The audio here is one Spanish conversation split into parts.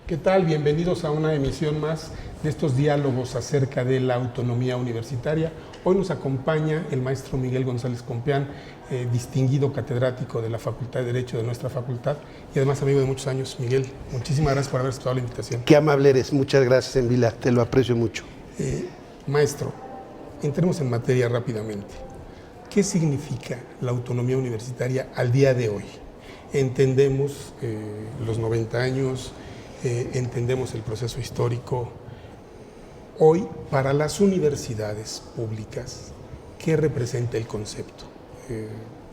¿Qué tal? Bienvenidos a una emisión más de estos diálogos acerca de la autonomía universitaria. Hoy nos acompaña el maestro Miguel González Compeán, distinguido catedrático de la Facultad de Derecho de nuestra facultad y además amigo de muchos años. Miguel, muchísimas gracias por haber aceptado la invitación. Qué amable eres, muchas gracias, Envila, te lo aprecio mucho. Maestro, entremos en materia rápidamente. ¿Qué significa la autonomía universitaria al día de hoy? Entendemos los 90 años, entendemos el proceso histórico. Hoy, para las universidades públicas, ¿qué representa el concepto?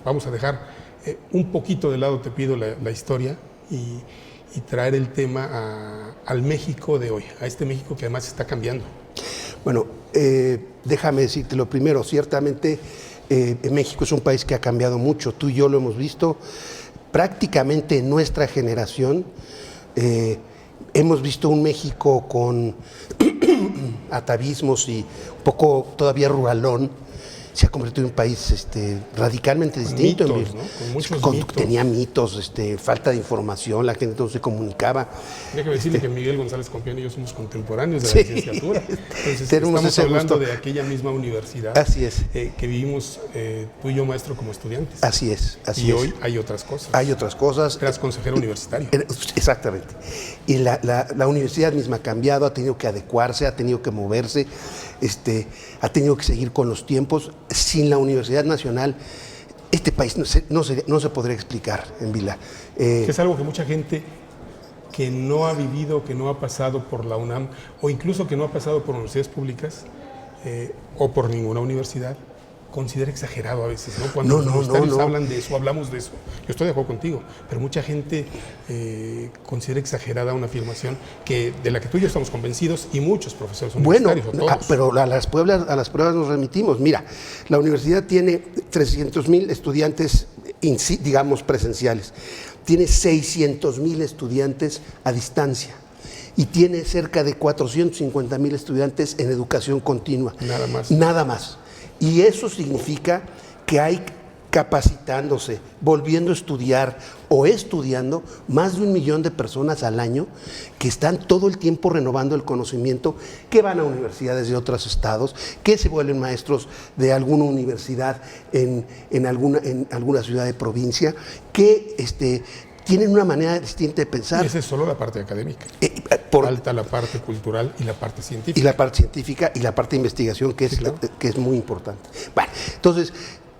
Vamos a dejar un poquito de lado, te pido, la historia y traer el tema al México de hoy, a este México que además está cambiando. Bueno, déjame decirte lo primero, ciertamente México es un país que ha cambiado mucho, tú y yo lo hemos visto, prácticamente en nuestra generación hemos visto un México con atavismos y un poco todavía ruralón. Se ha convertido en un país radicalmente distinto. Mitos, ¿no? Con muchos mitos. Tenía mitos, falta de información, la gente no se comunicaba. Déjame decirle que Miguel González Compeán y yo somos contemporáneos de la licenciatura. Entonces, estamos hablando de aquella misma universidad. Así es. Que vivimos tú y yo, maestro, como estudiantes. Así es. Y hoy hay otras cosas. Hay otras cosas. Eras consejero universitario. Exactamente. Y la universidad misma ha cambiado, ha tenido que adecuarse, ha tenido que moverse, ha tenido que seguir con los tiempos. Sin la Universidad Nacional, este país no se podría explicar, Envila. Es algo que mucha gente que no ha vivido, que no ha pasado por la UNAM, o incluso que no ha pasado por universidades públicas, o por ninguna universidad, considera exagerado a veces, ¿no? Cuando los universitarios hablan de eso, hablamos de eso. Yo estoy de acuerdo contigo, pero mucha gente considera exagerada una afirmación de la que tú y yo estamos convencidos y muchos profesores universitarios. Bueno, pero a las pruebas nos remitimos. Mira, la universidad tiene 300,000 estudiantes, digamos, presenciales. Tiene 600,000 estudiantes a distancia. Y tiene cerca de 450,000 estudiantes en educación continua. Nada más. Nada más. Y eso significa que hay capacitándose, volviendo a estudiar o estudiando más de 1 millón de personas al año que están todo el tiempo renovando el conocimiento, que van a universidades de otros estados, que se vuelven maestros de alguna universidad en alguna ciudad de provincia, que tienen una manera distinta de pensar. Y esa es solo la parte académica. Falta la parte cultural y la parte científica. Y la parte científica y la parte de investigación, que es muy importante. Bueno, entonces,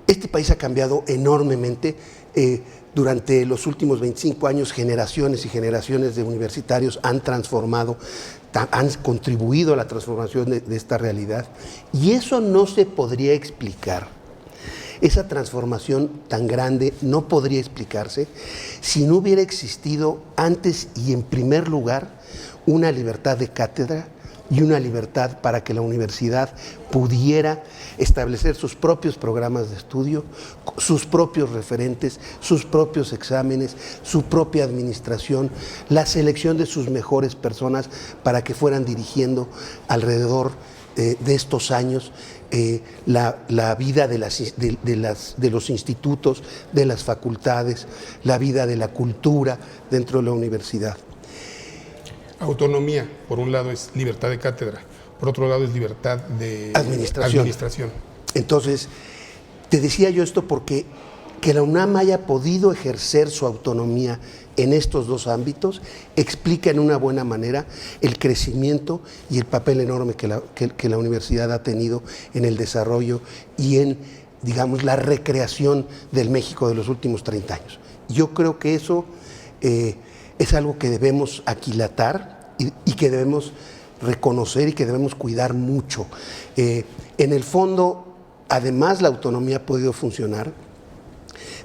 este país ha cambiado enormemente. Durante los últimos 25 años, generaciones y generaciones de universitarios han transformado, han contribuido a la transformación de esta realidad. Y eso no se podría explicar. Esa transformación tan grande no podría explicarse si no hubiera existido antes y en primer lugar una libertad de cátedra y una libertad para que la universidad pudiera establecer sus propios programas de estudio, sus propios referentes, sus propios exámenes, su propia administración, la selección de sus mejores personas para que fueran dirigiendo alrededor de estos años la vida de los institutos, de las facultades, la vida de la cultura dentro de la universidad. Autonomía, por un lado, es libertad de cátedra, por otro lado es libertad de administración. Entonces, te decía yo esto porque que la UNAM haya podido ejercer su autonomía en estos dos ámbitos explica en una buena manera el crecimiento y el papel enorme que la universidad ha tenido en el desarrollo y en, digamos, la recreación del México de los últimos 30 años. Yo creo que eso es algo que debemos aquilatar y que debemos reconocer y que debemos cuidar mucho. En el fondo, además, la autonomía ha podido funcionar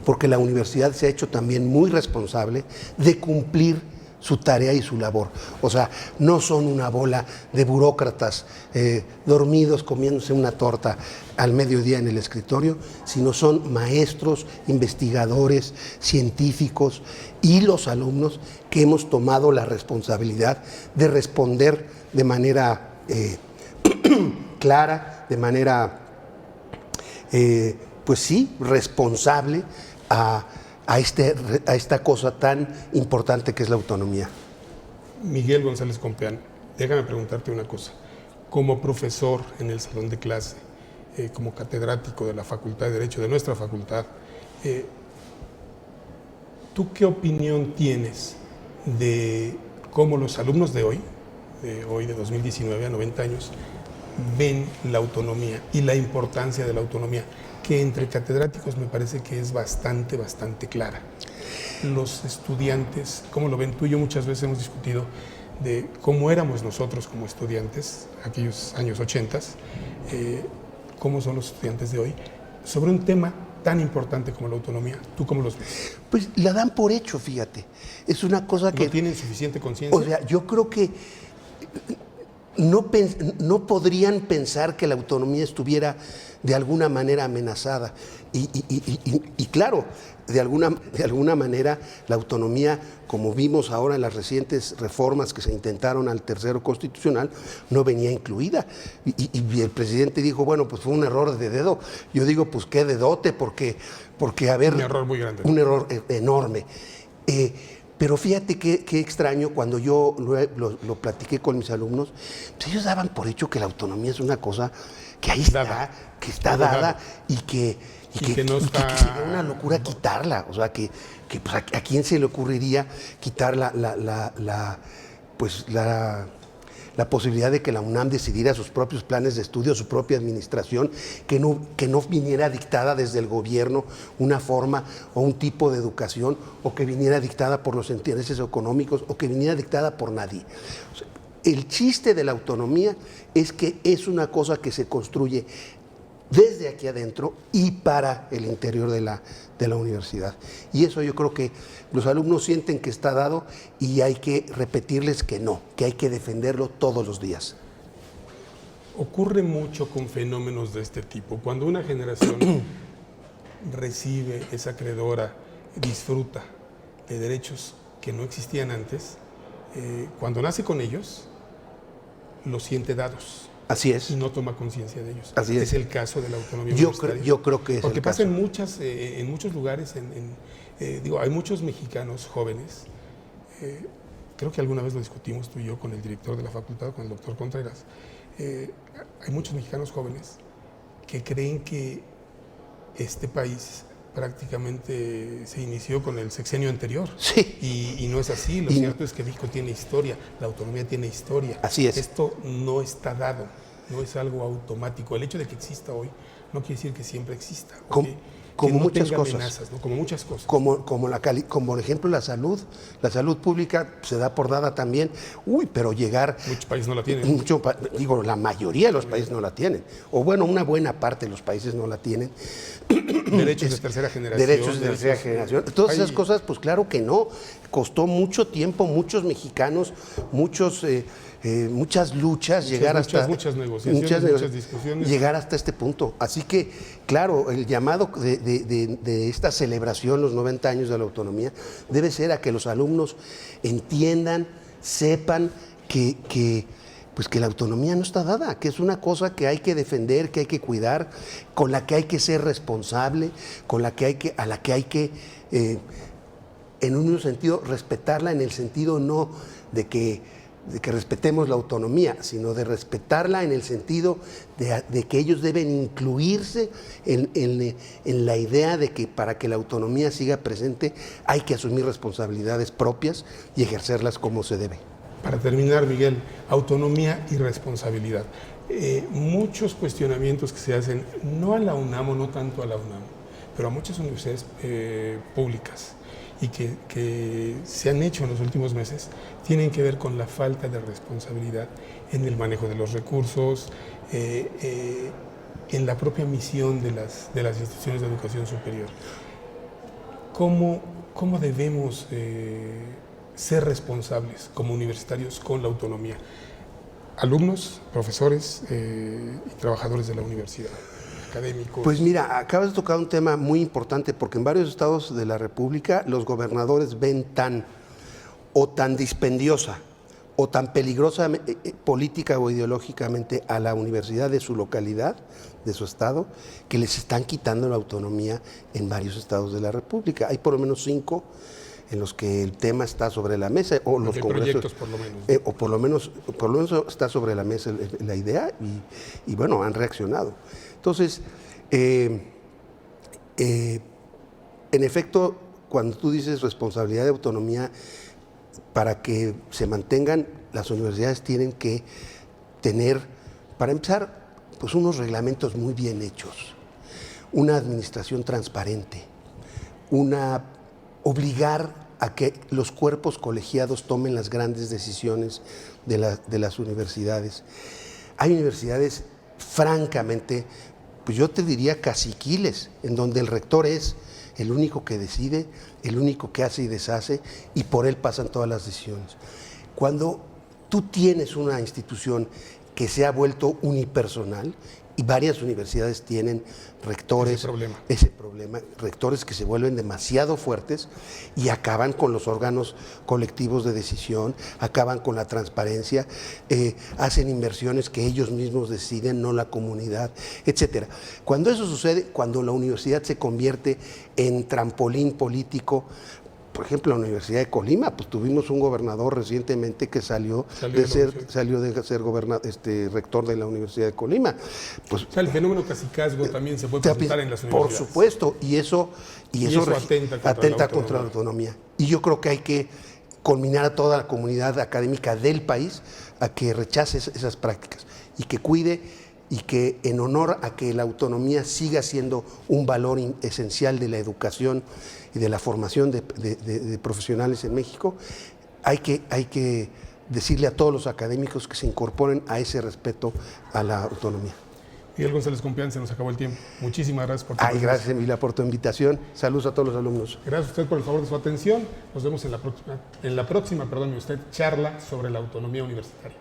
porque la universidad se ha hecho también muy responsable de cumplir su tarea y su labor. O sea, no son una bola de burócratas dormidos comiéndose una torta al mediodía en el escritorio, sino son maestros, investigadores, científicos y los alumnos que hemos tomado la responsabilidad de responder de manera clara, de manera, pues sí, responsable a esta cosa tan importante que es la autonomía. Miguel González Compeán, déjame preguntarte una cosa. Como profesor en el salón de clase, como catedrático de la Facultad de Derecho, de nuestra facultad, ¿tú qué opinión tienes de cómo los alumnos de hoy de 2019 a 90 años, ven la autonomía y la importancia de la autonomía, que entre catedráticos me parece que es bastante clara? Los estudiantes, ¿cómo lo ven? Tú y yo muchas veces hemos discutido de cómo éramos nosotros como estudiantes, aquellos años 80, cómo son los estudiantes de hoy, sobre un tema tan importante como la autonomía. ¿Tú cómo los ves? Pues la dan por hecho, fíjate. Es una cosa que... ¿No tienen suficiente conciencia? O sea, yo creo que no podrían pensar que la autonomía estuviera de alguna manera amenazada. Y claro, de alguna manera la autonomía, como vimos ahora en las recientes reformas que se intentaron al tercero constitucional, no venía incluida. Y el presidente dijo, bueno, pues fue un error de dedo. Yo digo, pues qué dedote, porque a ver... Un error muy grande. Un error enorme. Pero fíjate qué extraño, cuando yo lo platiqué con mis alumnos, pues ellos daban por hecho que la autonomía es una cosa que ahí está, que está dada y que sería una locura quitarla. O sea, que pues, ¿a quién se le ocurriría quitar la posibilidad de que la UNAM decidiera sus propios planes de estudio, su propia administración, que no viniera dictada desde el gobierno una forma o un tipo de educación, o que viniera dictada por los intereses económicos, o que viniera dictada por nadie? O sea, el chiste de la autonomía es que es una cosa que se construye desde aquí adentro y para el interior de la universidad. Y eso yo creo que los alumnos sienten que está dado, y hay que repetirles que no, que hay que defenderlo todos los días. Ocurre mucho con fenómenos de este tipo. Cuando una generación recibe, es acreedora, disfruta de derechos que no existían antes, cuando nace con ellos, los siente dados. Así es. Y no toma conciencia de ellos. Así es. Es el caso de la autonomía yo universitaria. creo que es porque el pasa caso. En muchos lugares, hay muchos mexicanos jóvenes, creo que alguna vez lo discutimos tú y yo con el director de la facultad, con el doctor Contreras, hay muchos mexicanos jóvenes que creen que este país prácticamente se inició con el sexenio anterior. Sí. Y no es así. Lo cierto es que México tiene historia, la autonomía tiene historia. Así es. Esto no está dado, no es algo automático. El hecho de que exista hoy no quiere decir que siempre exista. Como no muchas tenga cosas. Amenazas, ¿no? Como muchas cosas. Como por ejemplo la salud pública se da por dada también. Pero llegar... Muchos países no la tienen. La mayoría de los países no la tienen. O bueno, una buena parte de los países no la tienen. Derechos de tercera generación. Derechos de tercera generación. Todas esas cosas, pues claro que no. Costó mucho tiempo, muchos mexicanos, muchas luchas, muchas negociaciones, muchas discusiones. Llegar hasta este punto. Así que, claro, el llamado de esta celebración, los 90 años de la autonomía, debe ser a que los alumnos entiendan, sepan que la autonomía no está dada, que es una cosa que hay que defender, que hay que cuidar, con la que hay que ser responsable, a la que hay que, en un sentido, respetarla, en el sentido no de que respetemos la autonomía, sino de respetarla en el sentido de que ellos deben incluirse en la idea de que para que la autonomía siga presente hay que asumir responsabilidades propias y ejercerlas como se debe. Para terminar, Miguel, autonomía y responsabilidad. Muchos cuestionamientos que se hacen, no a la UNAM o no tanto a la UNAM, pero a muchas universidades públicas y que se han hecho en los últimos meses, tienen que ver con la falta de responsabilidad en el manejo de los recursos, en la propia misión de las instituciones de educación superior. ¿Cómo debemos ser responsables como universitarios con la autonomía? Alumnos, profesores y trabajadores de la universidad, académicos. Pues mira, acabas de tocar un tema muy importante, porque en varios estados de la República los gobernadores ven tan dispendiosa o tan peligrosa política o ideológicamente a la universidad de su localidad, de su estado, que les están quitando la autonomía en varios estados de la República. Hay por lo menos 5 en los que el tema está sobre la mesa, o los Hay congresos, proyectos, por lo menos. o por lo menos está sobre la mesa la idea, y bueno, han reaccionado. Entonces, en efecto, cuando tú dices responsabilidad de autonomía, para que se mantengan, las universidades tienen que tener, para empezar, pues unos reglamentos muy bien hechos, una administración transparente, obligar a que los cuerpos colegiados tomen las grandes decisiones de las universidades. Hay universidades, francamente, pues yo te diría caciquiles, en donde el rector es el único que decide, el único que hace y deshace, y por él pasan todas las decisiones. Cuando tú tienes una institución que se ha vuelto unipersonal, y varias universidades tienen rectores, ese problema, rectores que se vuelven demasiado fuertes y acaban con los órganos colectivos de decisión, acaban con la transparencia, hacen inversiones que ellos mismos deciden, no la comunidad, etcétera. Cuando eso sucede, cuando la universidad se convierte en trampolín político, por ejemplo, la Universidad de Colima, pues tuvimos un gobernador recientemente que salió de ser rector de la Universidad de Colima. Pues, o sea, el fenómeno cacicazgo también se puede presentar en las universidades. Por supuesto, y eso atenta contra la autonomía. Y yo creo que hay que culminar a toda la comunidad académica del país a que rechace esas prácticas y que cuide, y que en honor a que la autonomía siga siendo un valor esencial de la educación y de la formación de profesionales en México, hay que decirle a todos los académicos que se incorporen a ese respeto a la autonomía. Miguel González Compeán, se nos acabó el tiempo. Muchísimas gracias por tu presencia. Gracias, Emilia, por tu invitación. Saludos a todos los alumnos. Gracias a usted por el favor de su atención. Nos vemos en la próxima, charla sobre la autonomía universitaria.